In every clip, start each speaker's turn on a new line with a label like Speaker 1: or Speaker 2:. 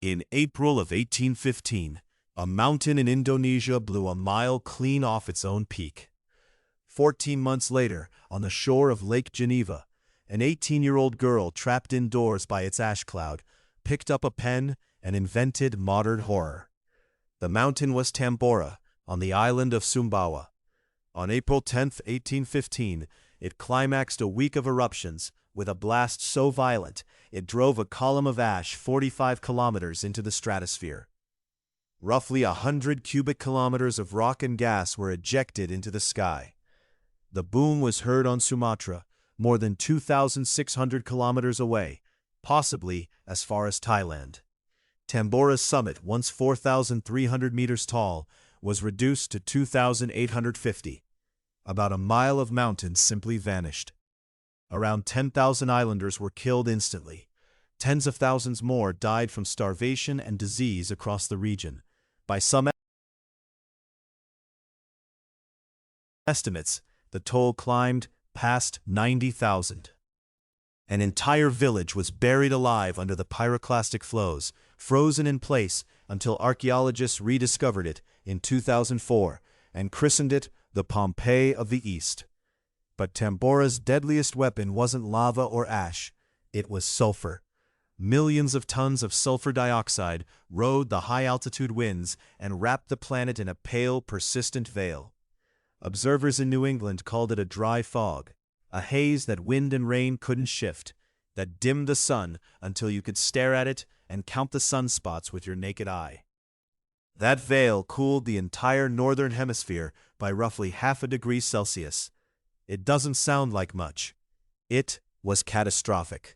Speaker 1: In April of 1815, a mountain in Indonesia blew a mile clean off its own peak. 14 months later, on the shore of Lake Geneva, an 18-year-old girl trapped indoors by its ash cloud picked up a pen and invented modern horror. The mountain was Tambora, on the island of Sumbawa. On April 10, 1815, it climaxed a week of eruptions with a blast so violent it drove a column of ash 45 kilometers into the stratosphere. Roughly 100 cubic kilometers of rock and gas were ejected into the sky. The boom was heard on Sumatra, more than 2,600 kilometers away, possibly as far as Thailand. Tambora's summit, once 4,300 meters tall, was reduced to 2,850. About a mile of mountain simply vanished. Around 10,000 islanders were killed instantly. Tens of thousands more died from starvation and disease across the region. By some estimates, the toll climbed past 90,000. An entire village was buried alive under the pyroclastic flows, frozen in place until archaeologists rediscovered it in 2004 and christened it the Pompeii of the East. But Tambora's deadliest weapon wasn't lava or ash, it was sulfur. Millions of tons of sulfur dioxide rode the high-altitude winds and wrapped the planet in a pale, persistent veil. Observers in New England called it a dry fog, a haze that wind and rain couldn't shift, that dimmed the sun until you could stare at it and count the sunspots with your naked eye. That veil cooled the entire northern hemisphere by roughly half a degree Celsius. It doesn't sound like much. It was catastrophic.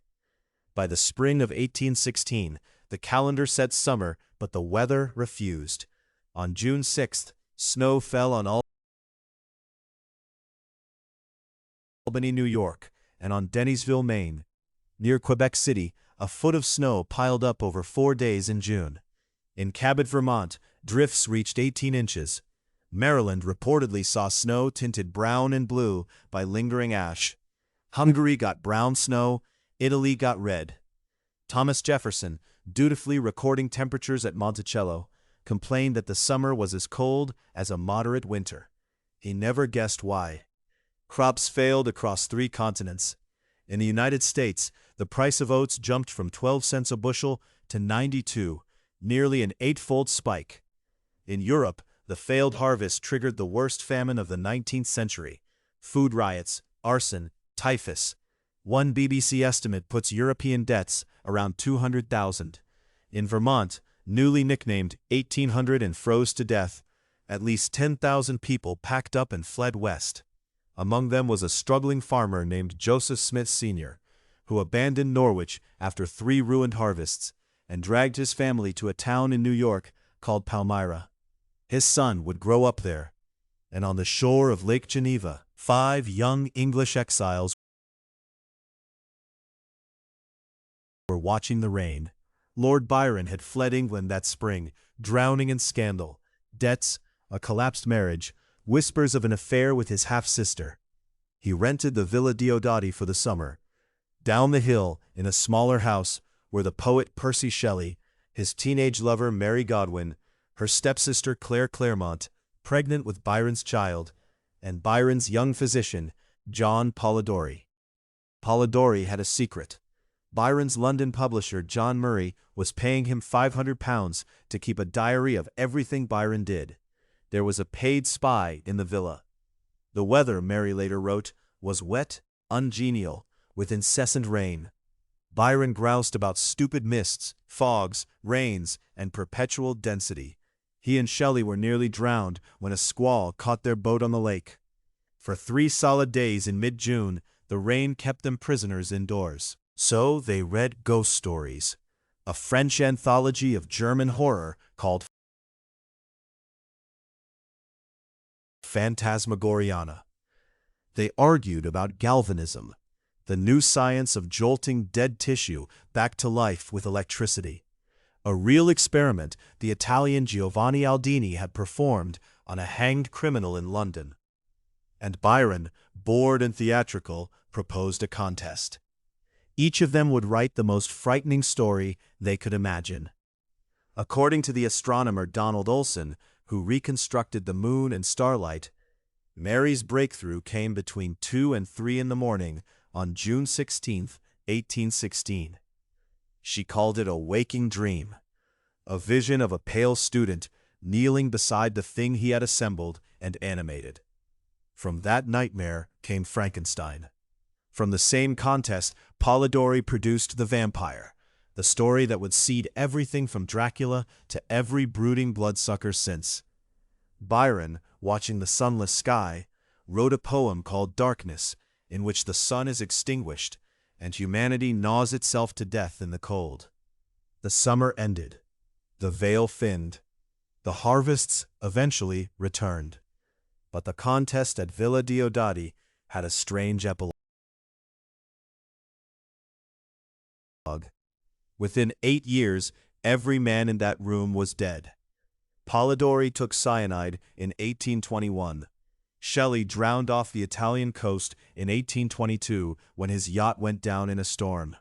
Speaker 1: By the spring of 1816, the calendar said summer, but the weather refused. On June 6th, snow fell on Albany, New York, and on Dennisville, Maine. Near Quebec City, a foot of snow piled up over 4 days in June. In Cabot, Vermont, drifts reached 18 inches. Maryland reportedly saw snow tinted brown and blue by lingering ash. Hungary got brown snow, Italy got red. Thomas Jefferson, dutifully recording temperatures at Monticello, complained that the summer was as cold as a moderate winter. He never guessed why. Crops failed across 3 continents. In the United States, the price of oats jumped from 12 cents a bushel to 92, nearly an 8-fold spike. In Europe, the failed harvest triggered the worst famine of the 19th century. Food riots, arson, typhus. One BBC estimate puts European debts around 200,000. In Vermont, newly nicknamed 1800 and froze to death, at least 10,000 people packed up and fled west. Among them was a struggling farmer named Joseph Smith Sr., who abandoned Norwich after 3 ruined harvests and dragged his family to a town in New York called Palmyra. His son would grow up there, and on the shore of Lake Geneva, 5 young English exiles were watching the rain. Lord Byron had fled England that spring, drowning in scandal, debts, a collapsed marriage, whispers of an affair with his half-sister. He rented the Villa Diodati for the summer. Down the hill, in a smaller house, were the poet Percy Shelley, his teenage lover Mary Godwin, her stepsister Claire Clairmont, pregnant with Byron's child, and Byron's young physician, John Polidori. Polidori had a secret. Byron's London publisher, John Murray, was paying him £500 to keep a diary of everything Byron did. There was a paid spy in the villa. The weather, Mary later wrote, was wet, ungenial, with incessant rain. Byron groused about stupid mists, fogs, rains, and perpetual density. He and Shelley were nearly drowned when a squall caught their boat on the lake. For 3 solid days in mid-June, the rain kept them prisoners indoors. So they read ghost stories, a French anthology of German horror called Phantasmagoriana. They argued about galvanism, the new science of jolting dead tissue back to life with electricity. A real experiment the Italian Giovanni Aldini had performed on a hanged criminal in London. And Byron, bored and theatrical, proposed a contest. Each of them would write the most frightening story they could imagine. According to the astronomer Donald Olson, who reconstructed the moon and starlight, Mary's breakthrough came between 2 and 3 in the morning on June 16, 1816. She called it a waking dream, a vision of a pale student kneeling beside the thing he had assembled and animated. From that nightmare came Frankenstein. From the same contest, Polidori produced The Vampyre, the story that would seed everything from Dracula to every brooding bloodsucker since. Byron, watching the sunless sky, wrote a poem called Darkness, in which the sun is extinguished and humanity gnaws itself to death in the cold. The summer ended. The veil thinned. The harvests eventually returned. But the contest at Villa Diodati had a strange epilogue. Within 8 years, every man in that room was dead. Polidori took cyanide in 1821. Shelley drowned off the Italian coast in 1822 when his yacht went down in a storm.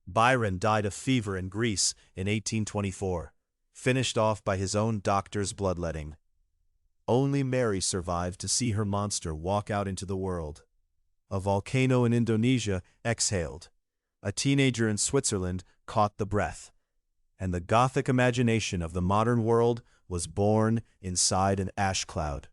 Speaker 1: Byron died of fever in Greece in 1824, finished off by his own doctor's bloodletting. Only Mary survived to see her monster walk out into the world. A volcano in Indonesia exhaled. A teenager in Switzerland caught the breath. And the Gothic imagination of the modern world was born inside an ash cloud.